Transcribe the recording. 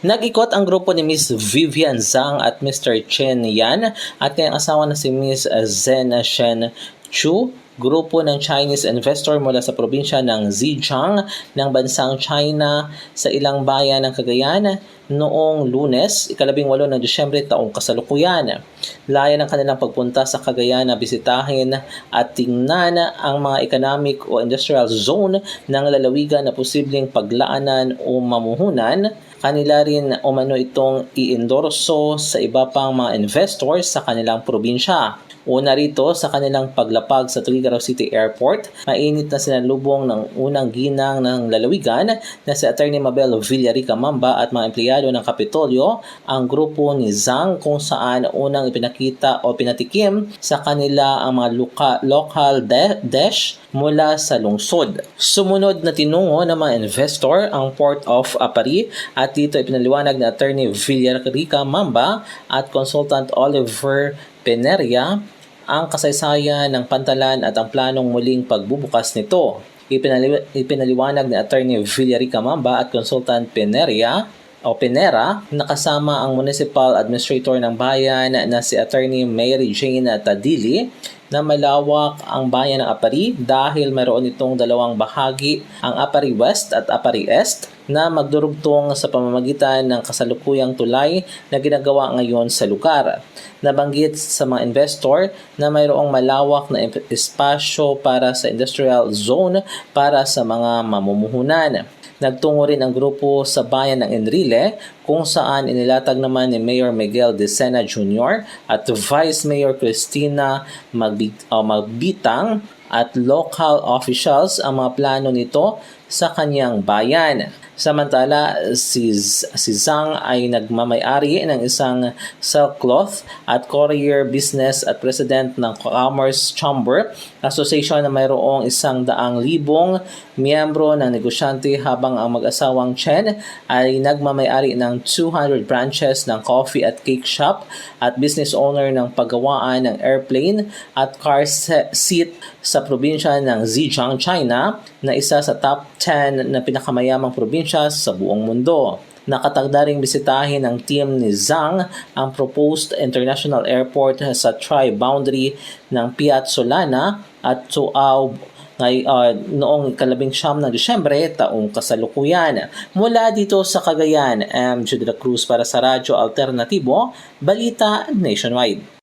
Nag-ikot ang grupo ni Miss Vivian Zhang at Mr. Chen Yan at kanyang asawa na si Miss Zhen Shen Chu, grupo ng Chinese investor mula sa probinsya ng Zhejiang ng bansang China sa ilang bayan ng Cagayan noong Lunes, 18 ng Disyembre taong kasalukuyan. Laya ng kanilang pagpunta sa Cagayan na bisitahin at tingnan ang mga economic o industrial zone ng lalawigan na posibleng paglaanan o mamuhunan. Kanila rin umano itong i-endorso sa iba pang mga investors sa kanilang probinsya. Una rito sa kanilang paglapag sa Tuguegarao City Airport, mainit na sinalubong ng unang ginang ng lalawigan na si Atty. Mabel Villarica Mamba at mga empleyado ng Kapitolyo ang grupo ni Zhang kung saan unang ipinakita o pinatikim sa kanila ang mga local dish mula sa lungsod. Sumunod na tinungo ng mga investor ang Port of Aparri at dito ipinaliwanag ni Atty. Villarica Mamba at Consultant Oliver Peneria ang kasaysayan ng pantalan at ang planong muling pagbubukas nito. Ipinaliwanag ni Atty. Villarica Mamba at Consultant Penera na kasama ang Municipal Administrator ng bayan na si Atty. Mary Jane Tadili na malawak ang bayan ng Aparri dahil mayroon itong dalawang bahagi, ang Aparri West at Aparri East, na magdurugtong sa pamamagitan ng kasalukuyang tulay na ginagawa ngayon sa lugar. Nabanggit sa mga investor na mayroong malawak na espasyo para sa industrial zone para sa mga mamumuhunan. Nagtungo rin ang grupo sa bayan ng Enrile kung saan inilatag naman ni Mayor Miguel De Sena Jr. at Vice Mayor Cristina Magbitang at local officials ang mga plano nito sa kanyang bayan. Samantala, si Zhang ay nagmamay-ari ng isang sailcloth at courier business at president ng Commerce Chamber Association na mayroong 100,000 miyembro ng negosyante habang ang mag-asawang Chen ay nagmamay-ari ng 200 branches ng coffee at cake shop at business owner ng paggawaan ng airplane at car seat sa probinsya ng Zhejiang, China, na isa sa top 10 na pinakamayamang probinsya sa buong mundo. Nakatagda ring bisitahin ng team ni Zhang ang proposed international airport sa tri-boundary ng Piat Solana at Tuaw noong 19 ng Disyembre taong kasalukuyan. Mula dito sa Cagayan, Jude de la Cruz para sa Radyo Alternatibo, Balita Nationwide.